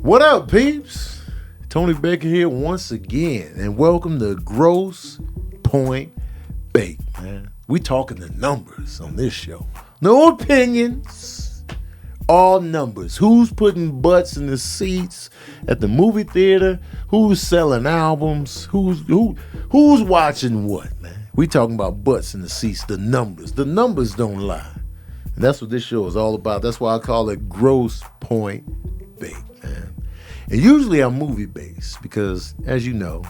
What up, peeps? Tony Baker here once again, and welcome to Gross Pointe Bake, man. We talking the numbers on this show. No opinions, all numbers. Who's putting butts in the seats at the movie theater? Who's selling albums? Who's watching what, man? We talking about butts in the seats, the numbers. The numbers don't lie. And that's what this show is all about. That's why I call it Gross Pointe Bake, man. And usually I'm movie based because, as you know,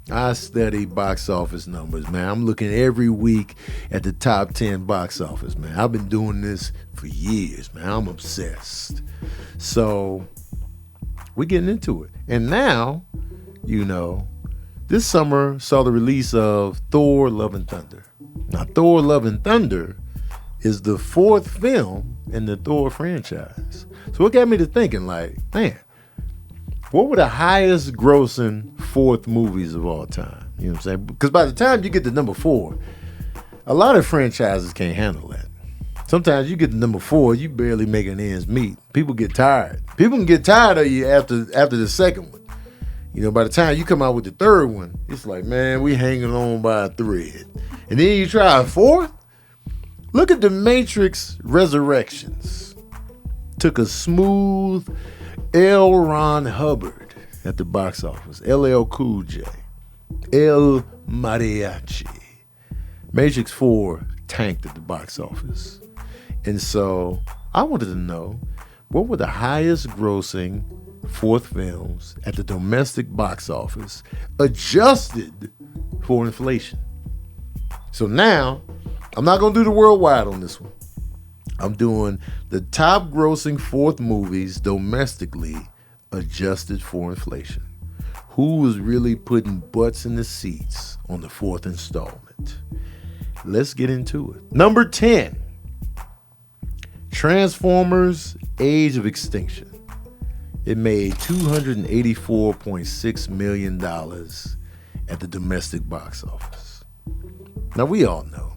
I study box office numbers, man. I'm looking every week at the top 10 box office, man. I've been doing this for years, man. I'm obsessed. So we're getting into it. And now, you know, this summer saw the release of Thor: Love and Thunder. Now, Thor: Love and Thunder is the fourth film in the Thor franchise. So it got me to thinking, like, man, what were the highest grossing fourth movies of all time? You know what I'm saying? Because by the time you get to number 4, a lot of franchises can't handle that. Sometimes you get to number 4, you barely making ends meet. People get tired. People can get tired of you after the second one. You know, by the time you come out with the third one, it's like, man, we hanging on by a thread. And then you try a fourth? Look at The Matrix Resurrections. Took a smooth L. Ron Hubbard at the box office. LL Cool J. El Mariachi. Matrix 4 tanked at the box office. And so I wanted to know, what were the highest grossing fourth films at the domestic box office adjusted for inflation? So now, I'm not going to do the worldwide on this one. I'm doing the top grossing fourth movies domestically adjusted for inflation. Who was really putting butts in the seats on the fourth installment? Let's get into it. Number 10, Transformers: Age of Extinction. It made $284.6 million at the domestic box office. Now, we all know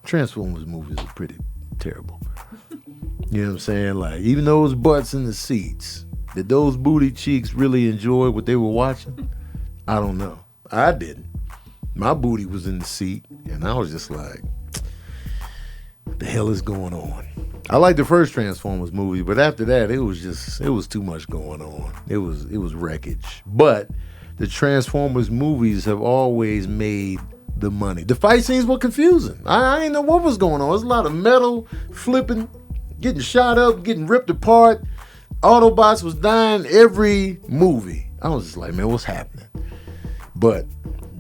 Transformers movies are pretty terrible. You know what I'm saying? Like, even those butts in the seats, did those booty cheeks really enjoy what they were watching? I don't know. I didn't. My booty was in the seat, and I was just like, what the hell is going on? I liked the first Transformers movie, but after that, it was too much going on. It was wreckage. But the Transformers movies have always made the money. The fight scenes were confusing. I didn't know what was going on. There's a lot of metal flipping, getting shot up, getting ripped apart. Autobots was dying every movie. I was just like, man, what's happening? But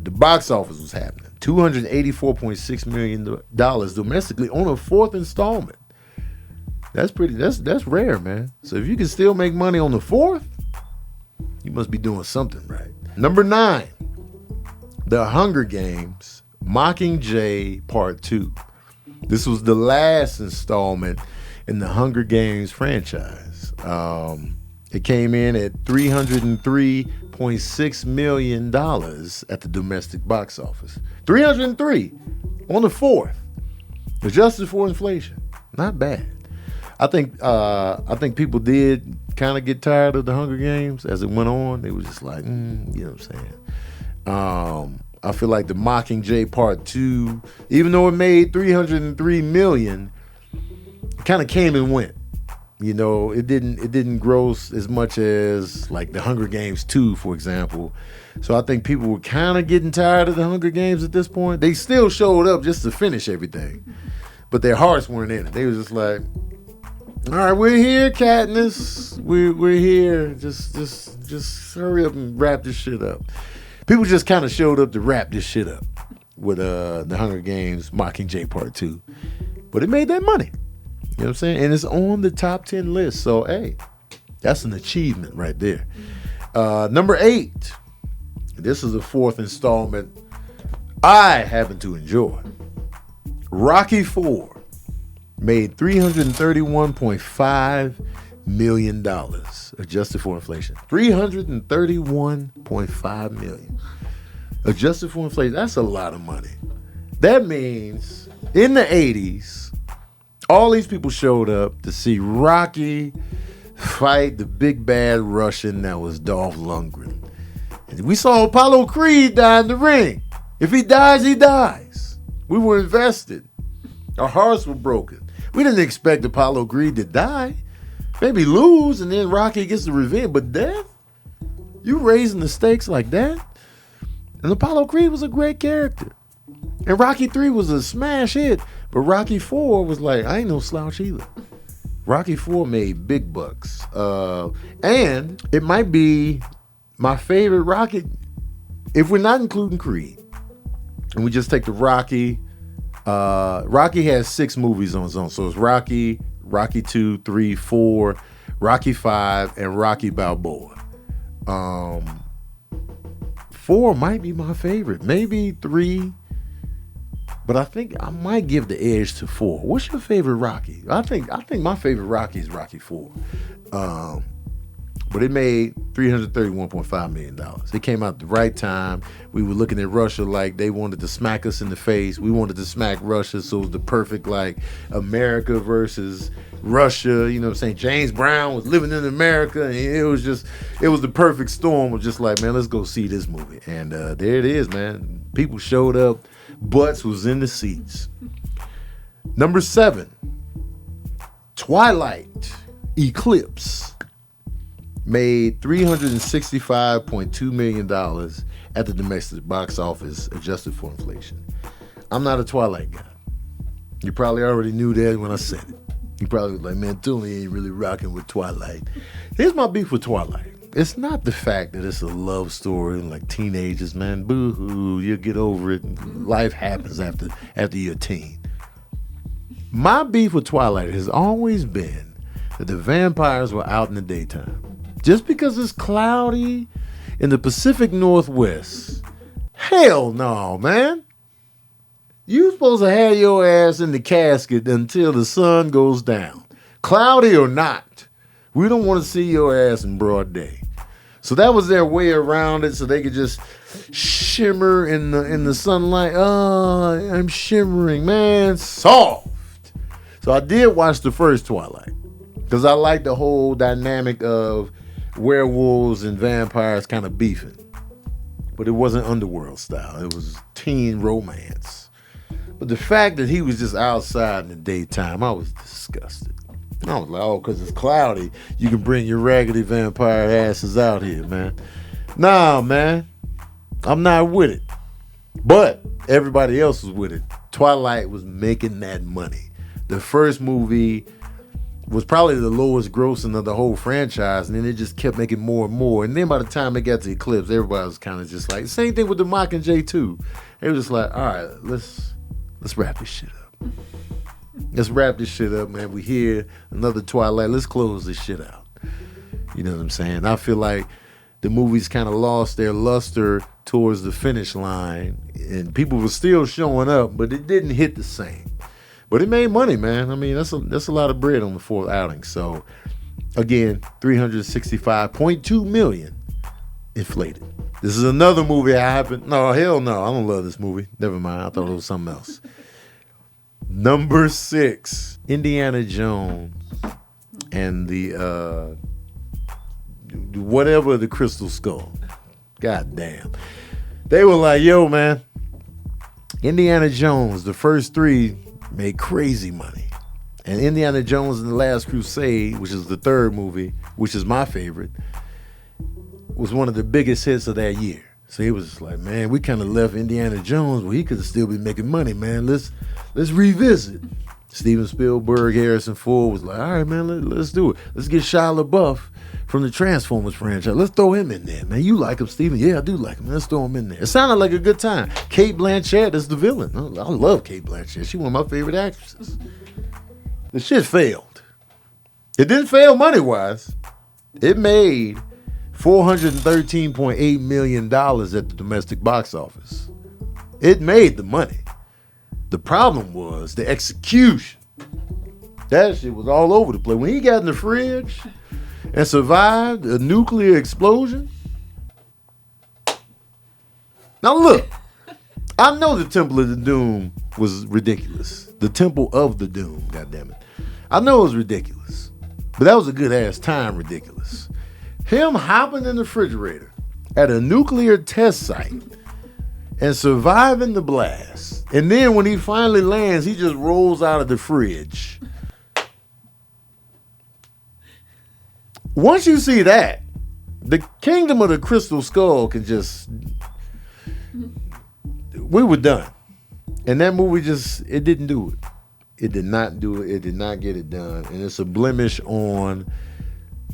the box office was happening. $284.6 million domestically on a fourth installment. That's rare, man. So if you can still make money on the fourth, you must be doing something right. Number 9. The Hunger Games, Mockingjay Part 2. This was the last installment in the Hunger Games franchise. It came in at $303.6 million at the domestic box office. 303 on the fourth, adjusted for inflation. Not bad. I think people did kind of get tired of the Hunger Games as it went on. They was just like, you know what I'm saying? I feel like the Mockingjay Part 2, even though it made $303 million, it kind of came and went. You know, it didn't gross as much as like the Hunger Games 2, for example. So I think people were kind of getting tired of the Hunger Games at this point. They still showed up just to finish everything, but their hearts weren't in it. They was just like, all right, we're here, Katniss. We're here. Just hurry up and wrap this shit up. People just kind of showed up to wrap this shit up with the Hunger Games Mockingjay Part 2. But it made that money. You know what I'm saying? And it's on the top 10 list. So, hey, that's an achievement right there. Number 8. This is the fourth installment I happen to enjoy. Rocky IV made $331.5 million adjusted for inflation. $331.5 million adjusted for inflation. That's a lot of money. That means in the 80s, all these people showed up to see Rocky fight the big bad Russian that was Dolph Lundgren. And we saw Apollo Creed die in the ring. If he dies, he dies. We were invested. Our hearts were broken. We didn't expect Apollo Creed to die. Maybe lose and then Rocky gets the revenge. But death? You raising the stakes like that? And Apollo Creed was a great character. And Rocky 3 was a smash hit. But Rocky 4 was like, I ain't no slouch either. Rocky 4 made big bucks. And it might be my favorite Rocky, if we're not including Creed. And we just take the Rocky. Rocky has 6 movies on its own. So it's Rocky, Rocky 2, 3, 4, Rocky 5, and Rocky Balboa. 4 might be my favorite. Maybe 3. But I think I might give the edge to 4. What's your favorite Rocky? I think my favorite Rocky is Rocky 4. But it made $331.5 million. It came out at the right time. We were looking at Russia like they wanted to smack us in the face. We wanted to smack Russia, so it was the perfect, like, America versus Russia. You know what I'm saying? James Brown was living in America, and it was the perfect storm of just like, man, let's go see this movie. And there it is, man. People showed up. Butts was in the seats. Number 7, Twilight Eclipse. Made $365.2 million at the domestic box office, adjusted for inflation. I'm not a Twilight guy. You probably already knew that when I said it. You probably was like, man, Tony ain't really rocking with Twilight. Here's my beef with Twilight. It's not the fact that it's a love story like teenagers, man. Boo-hoo, you'll get over it. Life happens after you're a teen. My beef with Twilight has always been that the vampires were out in the daytime. Just because it's cloudy in the Pacific Northwest, hell no, man. You supposed to have your ass in the casket until the sun goes down. Cloudy or not, we don't want to see your ass in broad day. So that was their way around it, so they could just shimmer in the sunlight. Oh, I'm shimmering, man, soft. So I did watch the first Twilight because I like the whole dynamic of werewolves and vampires kind of beefing. But it wasn't Underworld style. It was teen romance. But the fact that he was just outside in the daytime, I was disgusted. I was like, oh, because it's cloudy, you can bring your raggedy vampire asses out here, man. Nah, man. I'm not with it. But everybody else was with it. Twilight was making that money. The first movie was probably the lowest grossing of the whole franchise, and then it just kept making more and more. And then by the time it got to Eclipse, everybody was kind of just like, same thing with the Mockingjay too. It was just like, all right, let's wrap this shit up. Let's wrap this shit up, man. We here, another Twilight. Let's close this shit out. You know what I'm saying? I feel like the movies kind of lost their luster towards the finish line, and people were still showing up, but it didn't hit the same. But it made money, man. I mean, that's a lot of bread on the fourth outing. So, again, $365.2 million inflated. This is another movie I haven't. No, hell no. I don't love this movie. Never mind. I thought it was something else. Number 6, Indiana Jones and the whatever the Crystal Skull. God damn. They were like, yo, man, Indiana Jones, the first 3 made crazy money. And Indiana Jones and the Last Crusade, which is the third movie, which is my favorite, was one of the biggest hits of that year. So he was just like, man, we kind of left Indiana Jones, but he could still be making money, man. Let's revisit. Steven Spielberg, Harrison Ford was like, all right, man, let's do it. Let's get Shia LaBeouf from the Transformers franchise. Let's throw him in there, man. You like him, Steven? Yeah, I do like him. Let's throw him in there. It sounded like a good time. Cate Blanchett is the villain. I love Cate Blanchett. She's one of my favorite actresses. The shit failed. It didn't fail money-wise. It made $413.8 million at the domestic box office. It made the money. The problem was the execution. That shit was all over the place. When he got in the fridge and survived a nuclear explosion. Now look, I know the Temple of the Doom was ridiculous. The Temple of the Doom, goddammit. I know it was ridiculous. But that was a good ass time ridiculous. Him hopping in the refrigerator at a nuclear test site and surviving the blast. And then when he finally lands, he just rolls out of the fridge. Once you see that, the kingdom of the Crystal Skull can just... We were done. And that movie it didn't do it. It did not do it. It did not get it done. And it's a blemish on...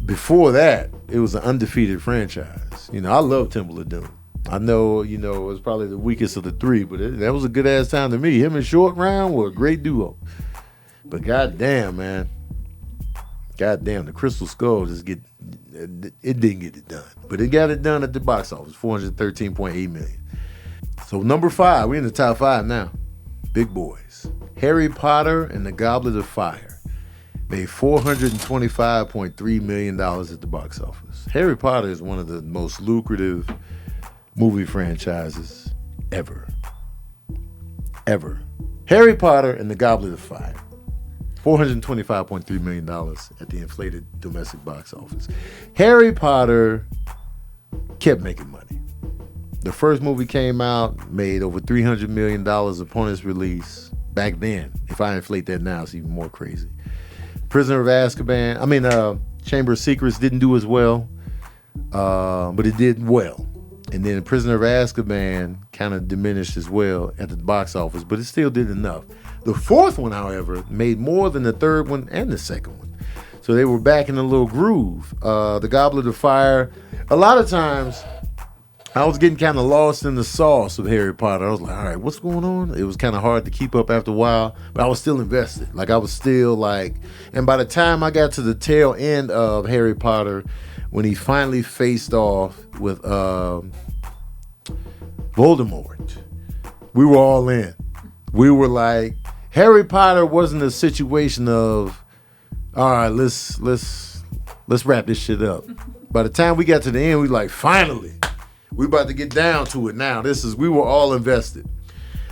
Before that, it was an undefeated franchise. You know, I love Temple of Doom. I know, it was probably the weakest of the three, but that was a good ass time to me. Him and Short Round were a great duo. But goddamn, man. Goddamn, the Crystal Skull it didn't get it done. But it got it done at the box office, $413.8 million. So number 5, we're in the top 5 now. Big boys. Harry Potter and the Goblet of Fire made $425.3 million at the box office. Harry Potter is one of the most lucrative movie franchises ever. Ever. Harry Potter and the Goblet of Fire. $425.3 million at the inflated domestic box office. Harry Potter kept making money. The first movie came out, made over $300 million upon its release. Back then, if I inflate that now, it's even more crazy. Chamber of Secrets didn't do as well, but it did well. And then Prisoner of Azkaban kind of diminished as well at the box office, but it still did enough. The fourth one, however, made more than the third one and the second one. So they were back in a little groove. The Goblet of Fire, a lot of times, I was getting kind of lost in the sauce of Harry Potter. I was like, all right, what's going on? It was kind of hard to keep up after a while, but I was still invested. Like, I was still like, and by the time I got to the tail end of Harry Potter, when he finally faced off with Voldemort, we were all in. We were like, Harry Potter wasn't a situation of, all right, let's wrap this shit up. By the time we got to the end, we were like, finally. We about to get down to it now. We were all invested.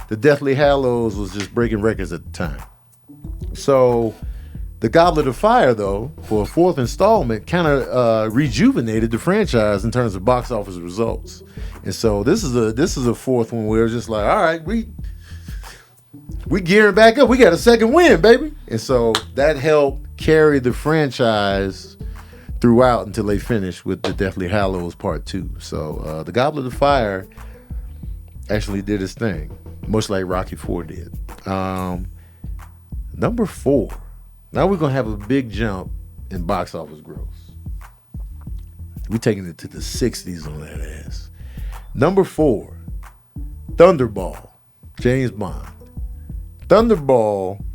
The Deathly Hallows was just breaking records at the time. So the Goblet of Fire, though, for a fourth installment, kind of rejuvenated the franchise in terms of box office results. And so this is a fourth one where it's just like, all right, we gearing back up. We got a second win, baby. And so that helped carry the franchise throughout until they finished with the Deathly Hallows Part 2. So the Goblet of Fire actually did its thing, much like Rocky IV did. Number 4. Now we're going to have a big jump in box office gross. We're taking it to the 60s on that ass. Number 4, Thunderball, James Bond. Thunderball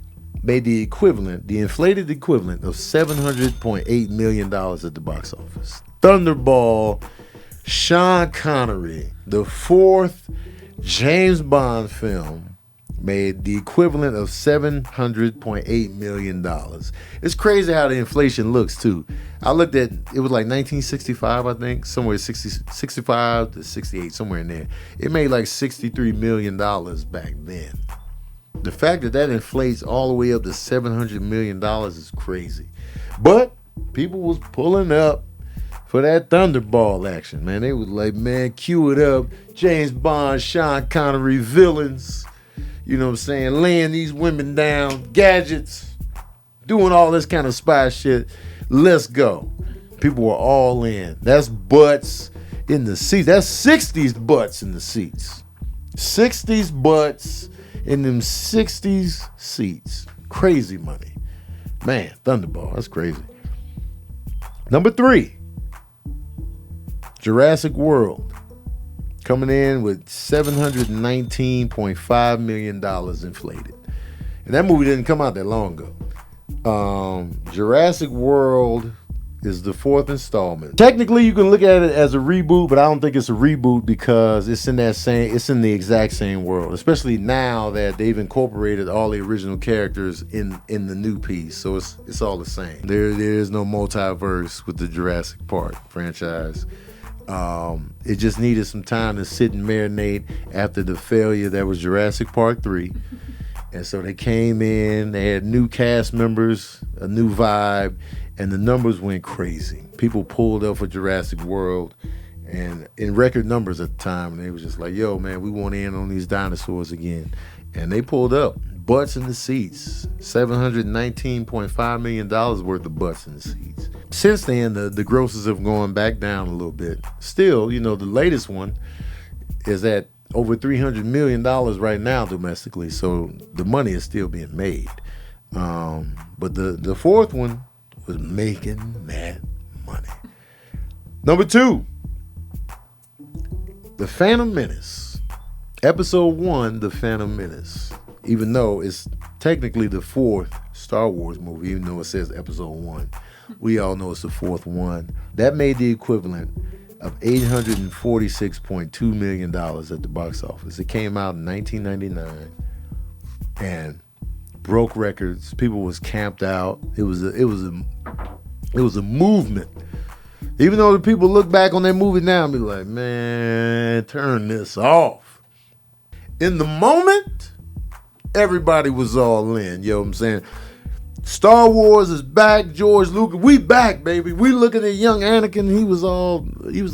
made the inflated equivalent of $700.8 million at the box office. Thunderball, Sean Connery, the fourth James Bond film, made the equivalent of $700.8 million. It's crazy how the inflation looks, too. I looked at, it was like 1965, I think, somewhere 65 to 68, somewhere in there. It made like $63 million back then. The fact that inflates all the way up to $700 million is crazy. But people was pulling up for that Thunderball action, man. They was like, man, cue it up. James Bond, Sean Connery, villains. You know what I'm saying? Laying these women down, gadgets, doing all this kind of spy shit. Let's go. People were all in. That's butts in the seats. That's 60s butts in the seats. 60s butts in them 60s seats. Crazy money. Man, Thunderball, that's crazy. Number 3, Jurassic World, coming in with $719.5 million inflated. And that movie didn't come out that long ago. Jurassic World is the fourth installment. Technically, you can look at it as a reboot, but I don't think it's a reboot because it's in the exact same world, especially now that they've incorporated all the original characters in the new piece. So it's all the same. There is no multiverse with the Jurassic Park franchise. It just needed some time to sit and marinate after the failure that was Jurassic Park 3. And so they came in, they had new cast members, a new vibe, and the numbers went crazy. People pulled up for Jurassic World, and in record numbers at the time, and they was just like, yo, man, we want in on these dinosaurs again. And they pulled up, butts in the seats, $719.5 million worth of butts in the seats. Since then, the grosses have gone back down a little bit. Still, the latest one is at over $300 million right now domestically, so the money is still being made. But the fourth one was making that money. Number 2, The Phantom Menace. Episode 1, The Phantom Menace. Even though it's technically the 4th Star Wars movie, even though it says Episode 1, we all know it's the 4th one. That made the equivalent of $846.2 million at the box office. It came out in 1999 and broke records. People was camped out. It was a movement. Even though the people look back on that movie now and be like, man, turn this off. In the moment, everybody was all in. You know what I'm saying? Star Wars is back. George Lucas, we back, baby. We looking at young Anakin. He was a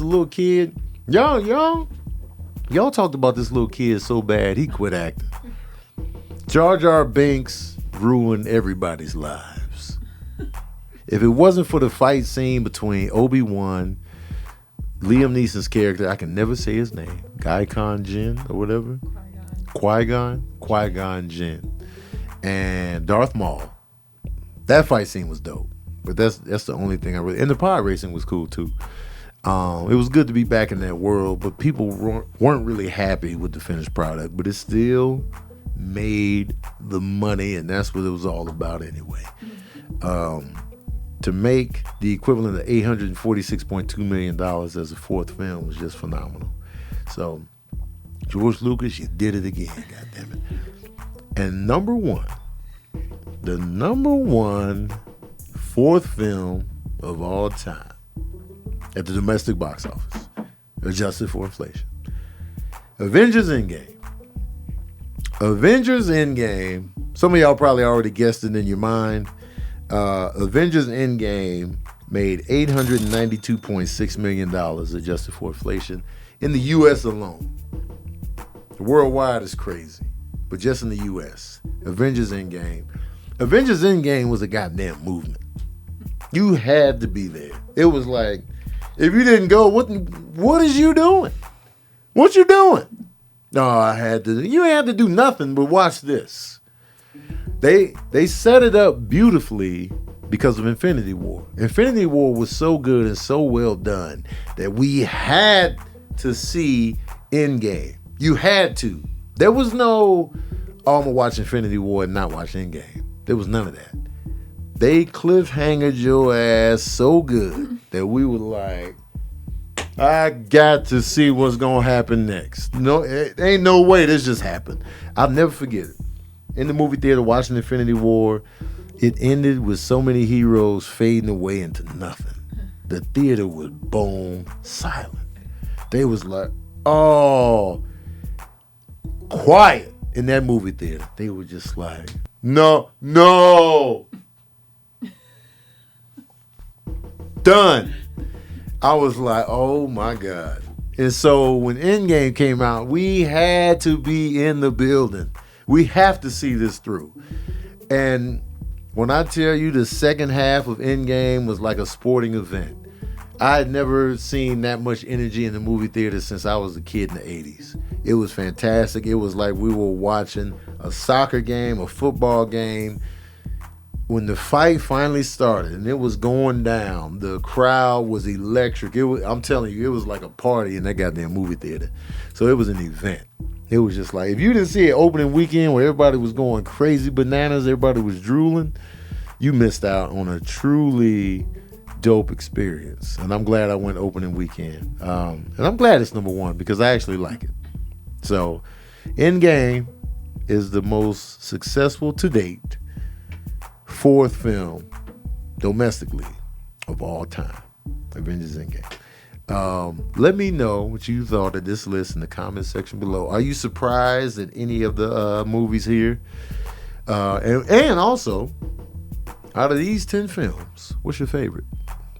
little kid. Y'all talked about this little kid so bad he quit acting. Jar Jar Binks ruined everybody's lives. If it wasn't for the fight scene between Obi-Wan, Liam Neeson's character, I can never say his name, Qui-Gon Jinn or whatever. Qui-Gon Jinn, and Darth Maul. That fight scene was dope, but that's the only thing I really. And the pod racing was cool too. It was good to be back in that world, but people weren't really happy with the finished product. But it still made the money, and that's what it was all about anyway. To make the equivalent of $846.2 million as a 4th film was just phenomenal. So, George Lucas, you did it again, goddammit. And the number one 4th film of all time at the domestic box office, adjusted for inflation. Avengers Endgame. Avengers Endgame, some of y'all probably already guessed it in your mind. Avengers Endgame made $892.6 million adjusted for inflation in the U.S. alone. Worldwide is crazy, but just in the U.S. Avengers Endgame was a goddamn movement. You had to be there. It was like, if you didn't go, what is you doing? What you doing? No, you had to do nothing but watch this. They set it up beautifully because of Infinity War. Infinity War was so good and so well done that we had to see Endgame. You had to. There was no, I'm going to watch Infinity War and not watch Endgame. There was none of that. They cliffhangered your ass so good that we were like, I got to see what's going to happen next. No, it ain't no way this just happened. I'll never forget it. In the movie theater watching Infinity War, it ended with so many heroes fading away into nothing. The theater was bone silent. They was like, oh, quiet in that movie theater. They were just like, no. Done. I was like, oh my God. And so when Endgame came out, we had to be in the building. We have to see this through. And when I tell you the second half of Endgame was like a sporting event, I had never seen that much energy in the movie theater since I was a kid in the 80s. It was fantastic. It was like we were watching a soccer game, a football game. When the fight finally started and it was going down, the crowd was electric. I'm telling you, it was like a party in that goddamn movie theater. So it was an event. It was just like, if you didn't see it opening weekend where everybody was going crazy bananas, everybody was drooling, you missed out on a truly dope experience. And I'm glad I went opening weekend. And I'm glad it's number 1 because I actually like it. So Endgame is the most successful to date 4th film domestically of all time. Avengers Endgame. Let me know what you thought of this list in the comment section below. Are you surprised at any of the movies here? And also, Out of these 10 films, what's your favorite?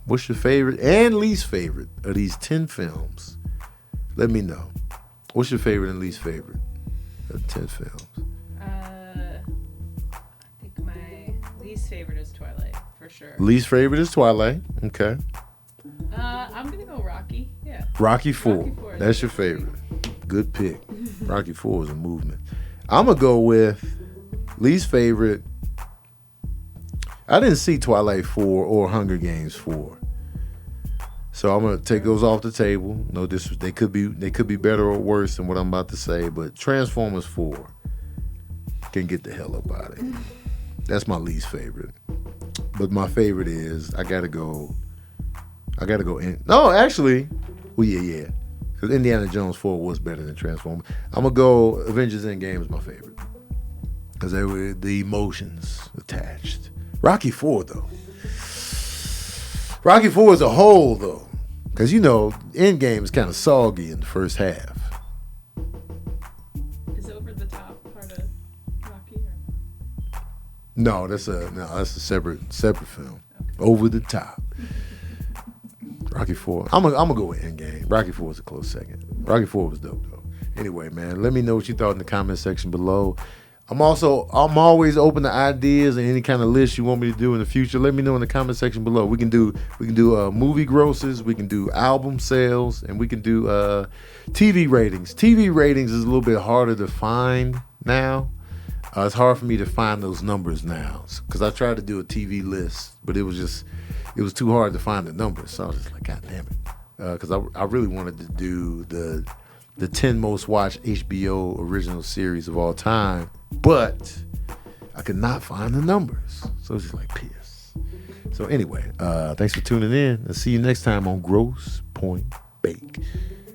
What's your favorite and least favorite of these 10 films? Let me know. What's your favorite and least favorite of the 10 films? I think my least favorite is Twilight, for sure. Least favorite is Twilight. Okay. I'm going to go Rocky. Yeah. Rocky 4. Rocky 4 That's your favorite. Good pick. Rocky 4 is a movement. I'm going to go with least favorite. I didn't see Twilight 4 or Hunger Games 4. So I'm gonna take those off the table. No, they could be better or worse than what I'm about to say, but Transformers 4 can get the hell up out of here. That's my least favorite. But my favorite is I gotta go in. No, actually, well yeah. Because Indiana Jones 4 was better than Transformers. I'm gonna go Avengers Endgame is my favorite. Because there were the emotions attached. Rocky 4 though. Rocky 4 as a whole, though, because Endgame is kind of soggy in the first half. Is Over the Top part of Rocky? Or? No, that's a separate film. Okay. Over the Top. Rocky 4. I'm gonna go with Endgame. Rocky 4 is a close second. Rocky 4 was dope though. Anyway, man, let me know what you thought in the comment section below. I'm always open to ideas and any kind of list you want me to do in the future. Let me know in the comment section below. We can do movie grosses, we can do album sales, and we can do TV ratings. TV ratings is a little bit harder to find now. It's hard for me to find those numbers now because I tried to do a TV list, but it was too hard to find the numbers. So I was just like, God damn it, because I really wanted to do the 10 most watched HBO original series of all time, but I could not find the numbers. So it's just like piss. So anyway, thanks for tuning in. I'll see you next time on Gross Pointe Bake.